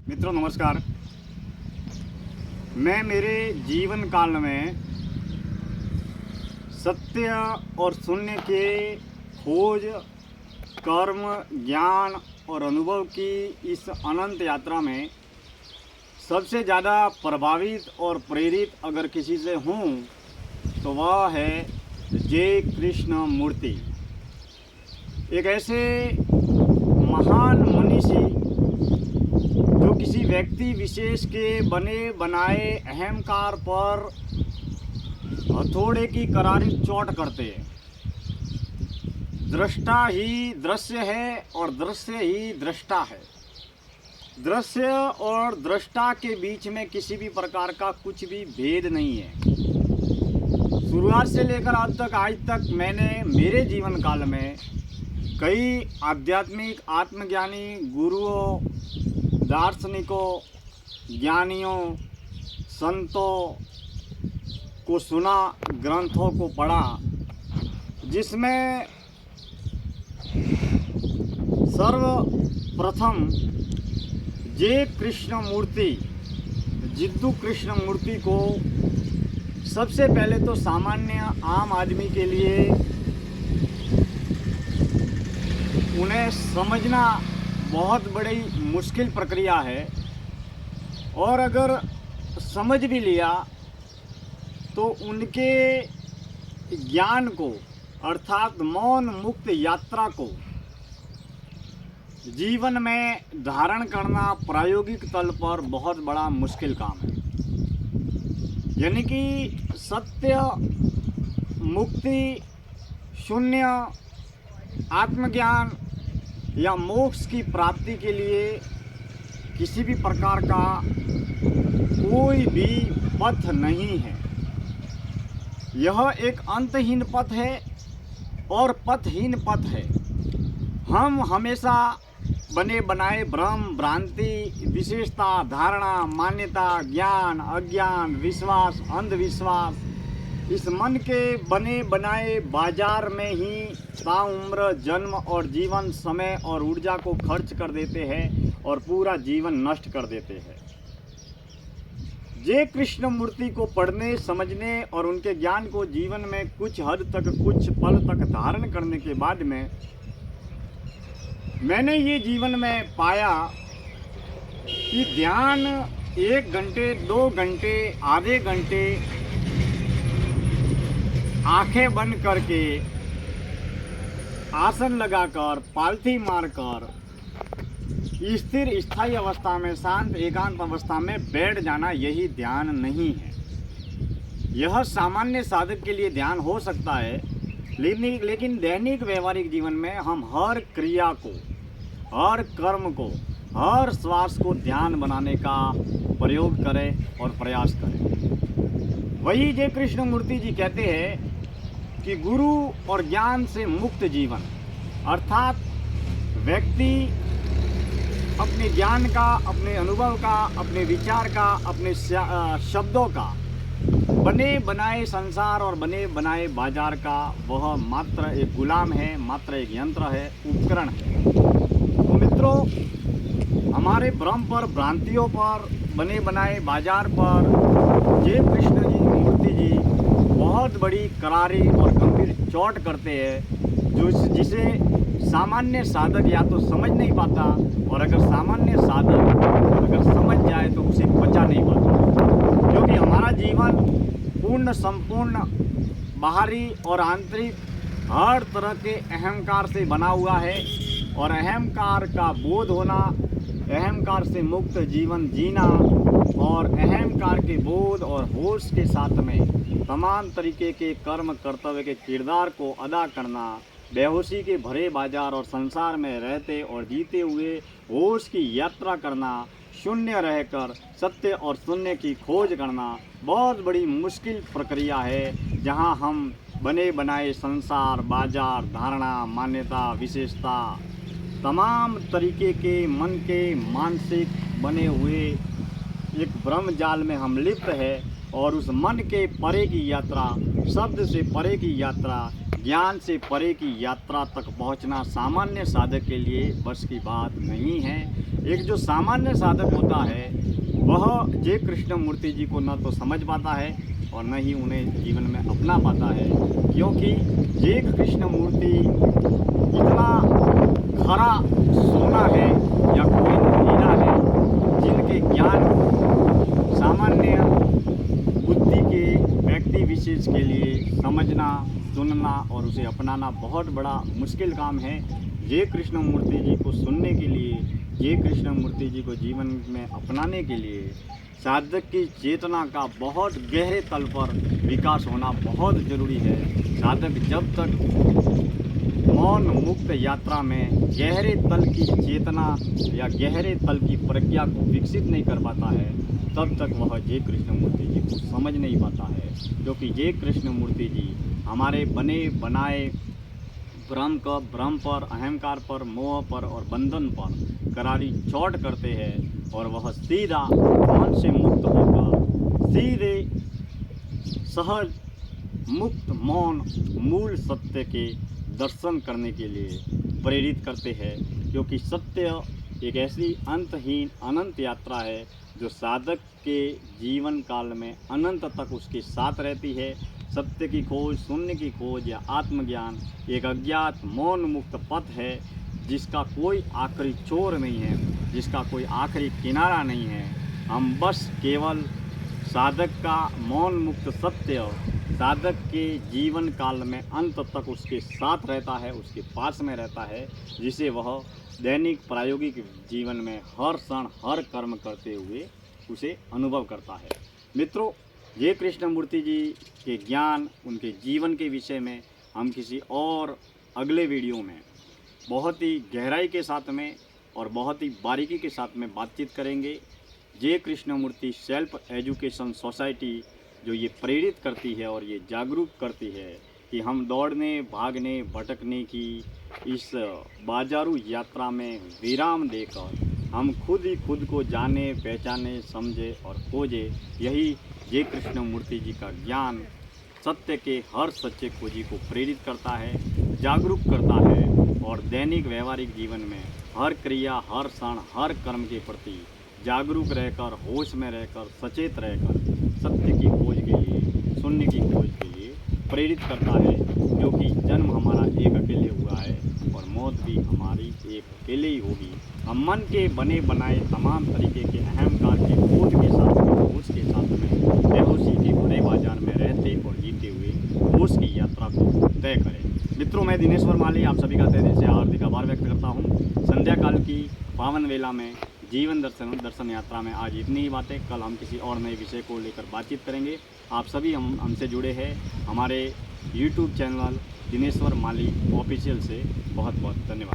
मित्रों नमस्कार। मैं मेरे जीवन काल में सत्य और शून्य के खोज, कर्म, ज्ञान और अनुभव की इस अनंत यात्रा में सबसे ज़्यादा प्रभावित और प्रेरित अगर किसी से हूँ तो वह है जय कृष्ण मूर्ति। एक ऐसे महान मनीषी जो किसी व्यक्ति विशेष के बने बनाए अहंकार पर हथौड़े की करारी चोट करते हैं। दृष्टा ही दृश्य है और दृश्य ही दृष्टा है। दृश्य और दृष्टा के बीच में किसी भी प्रकार का कुछ भी भेद नहीं है। शुरुआत से लेकर आज तक मैंने मेरे जीवन काल में कई आध्यात्मिक आत्मज्ञानी गुरुओं, दार्शनिकों, ज्ञानियों, संतों को सुना, ग्रंथों को पढ़ा, जिसमें सर्वप्रथम जय कृष्ण मूर्ति, जिद्दू कृष्ण मूर्ति को सबसे पहले तो सामान्य आम आदमी के लिए उन्हें समझना बहुत बड़ी मुश्किल प्रक्रिया है, और अगर समझ भी लिया तो उनके ज्ञान को अर्थात मौन मुक्त यात्रा को जीवन में धारण करना प्रायोगिक तल पर बहुत बड़ा मुश्किल काम है। यानी कि सत्य, मुक्ति, शून्य, आत्मज्ञान या मोक्ष की प्राप्ति के लिए किसी भी प्रकार का कोई भी पथ नहीं है। यह एक अंतहीन पथ है और पथहीन पथ है। हम हमेशा बने बनाए भ्रम, भ्रांति, विशेषता, धारणा, मान्यता, ज्ञान, अज्ञान, विश्वास, अंधविश्वास, इस मन के बने बनाए बाजार में ही ताउम्र जन्म और जीवन, समय और ऊर्जा को खर्च कर देते हैं और पूरा जीवन नष्ट कर देते हैं। जय कृष्ण मूर्ति को पढ़ने, समझने और उनके ज्ञान को जीवन में कुछ हद तक, कुछ पल तक धारण करने के बाद में मैंने ये जीवन में पाया कि ध्यान 1 घंटे, 2 घंटे, आधे घंटे आंखें बंद करके, आसन लगाकर, पालथी मारकर स्थिर स्थायी अवस्था में, शांत एकांत अवस्था में बैठ जाना, यही ध्यान नहीं है। यह सामान्य साधक के लिए ध्यान हो सकता है, लेकिन दैनिक व्यवहारिक जीवन में हम हर क्रिया को, हर कर्म को, हर श्वास को ध्यान बनाने का प्रयोग करें और प्रयास करें। वही जय कृष्ण मूर्ति जी कहते हैं कि गुरु और ज्ञान से मुक्त जीवन, अर्थात व्यक्ति अपने ज्ञान का, अपने अनुभव का, अपने विचार का, अपने शब्दों का, बने बनाए संसार और बने बनाए बाजार का वह मात्र एक गुलाम है, मात्र एक यंत्र है, उपकरण है। तो मित्रों, हमारे भ्रम पर, भ्रांतियों पर, बने बनाए बाजार पर जय कृष्ण जी मूर्ति जी बहुत बड़ी करारी और गंभीर चोट करते हैं, जिसे सामान्य साधक या तो समझ नहीं पाता, और अगर सामान्य साधक अगर समझ जाए तो उसे पचा नहीं पाता। क्योंकि हमारा जीवन पूर्ण, संपूर्ण, बाहरी और आंतरिक हर तरह के अहंकार से बना हुआ है, और अहंकार का बोध होना, अहंकार से मुक्त जीवन जीना और अहंकार के बोध और होश के साथ में तमाम तरीके के कर्म, कर्तव्य के किरदार को अदा करना, बेहोशी के भरे बाजार और संसार में रहते और जीते हुए होश की यात्रा करना, शून्य रहकर सत्य और शून्य की खोज करना बहुत बड़ी मुश्किल प्रक्रिया है, जहां हम बने बनाए संसार, बाजार, धारणा, मान्यता, विशेषता, तमाम तरीके के मन के मानसिक बने हुए एक ब्रह्म जाल में हम लिप्त है, और उस मन के परे की यात्रा, शब्द से परे की यात्रा, ज्ञान से परे की यात्रा तक पहुंचना सामान्य साधक के लिए बस की बात नहीं है। एक जो सामान्य साधक होता है वह जय कृष्ण मूर्ति जी को न तो समझ पाता है और न ही उन्हें जीवन में अपना पाता है, क्योंकि जय कृष्ण मूर्ति इतना खरा सोना है या कोई हीरा है जिनके ज्ञान सामान्य बुद्धि के व्यक्ति विशेष के लिए समझना, सुनना और उसे अपनाना बहुत बड़ा मुश्किल काम है। जय कृष्ण मूर्ति जी को सुनने के लिए, जय कृष्ण मूर्ति जी को जीवन में अपनाने के लिए साधक की चेतना का बहुत गहरे तल पर विकास होना बहुत ज़रूरी है। साधक जब तक मौन मुक्त यात्रा में गहरे तल की चेतना या गहरे तल की प्रज्ञा को विकसित नहीं कर पाता है, तब तक वह जय कृष्ण मूर्ति जी को समझ नहीं पाता है। क्योंकि जय कृष्ण मूर्ति जी हमारे बने बनाए भ्रम पर, अहंकार पर, मोह पर और बंधन पर करारी चोट करते हैं और वह सीधा मन से मुक्त होकर सीधे सहज मुक्त मौन मूल सत्य के दर्शन करने के लिए प्रेरित करते हैं। क्योंकि सत्य एक ऐसी अंतहीन अनंत यात्रा है जो साधक के जीवन काल में अनंत तक उसके साथ रहती है। सत्य की खोज, शून्य की खोज या आत्मज्ञान एक अज्ञात मौन मुक्त पथ है जिसका कोई आखिरी छोर नहीं है, जिसका कोई आखिरी किनारा नहीं है। हम बस केवल साधक का मौन मुक्त सत्य साधक के जीवन काल में अंत तक उसके साथ रहता है, उसके पास में रहता है, जिसे वह दैनिक प्रायोगिक जीवन में हर क्षण हर कर्म करते हुए उसे अनुभव करता है। मित्रों, जय कृष्ण मूर्ति जी के ज्ञान, उनके जीवन के विषय में हम किसी और अगले वीडियो में बहुत ही गहराई के साथ में और बहुत ही बारीकी के साथ में बातचीत करेंगे। जय कृष्ण मूर्ति सेल्फ एजुकेशन सोसाइटी जो ये प्रेरित करती है और ये जागरूक करती है कि हम दौड़ने, भागने, भटकने की इस बाजारू यात्रा में विराम देकर हम खुद ही खुद को जाने, पहचाने, समझे और खोजे। यही जय कृष्ण मूर्ति जी का ज्ञान सत्य के हर सच्चे खोजी को प्रेरित करता है, जागरूक करता है और दैनिक व्यवहारिक जीवन में हर क्रिया, हर क्षण, हर कर्म के प्रति जागरूक रहकर, होश में रहकर, सचेत रहकर सत्य की खोज के लिए, शून्य की खोज के लिए प्रेरित करता है। क्योंकि जन्म हमारा एक अकेले हुआ है और मौत भी हमारी एक अकेले ही होगी। हम मन के बने बनाए तमाम तरीके के अहंकार के खोज के साथ में, होश के साथ में, बेहोशी के बड़े बाजार में रहते और जीते हुए होश की यात्रा को तय करें। मित्रों, मैं दिनेश्वर माली आप सभी का तहे दिल से हार्दिक आभार व्यक्त करता हूँ। संध्या काल की पावन वेला में जीवन दर्शन यात्रा में आज इतनी ही बातें। कल हम किसी और नए विषय को लेकर बातचीत करेंगे। आप सभी हमसे जुड़े हैं हमारे YouTube चैनल दिनेश्वर माली ऑफिशियल से। बहुत बहुत धन्यवाद।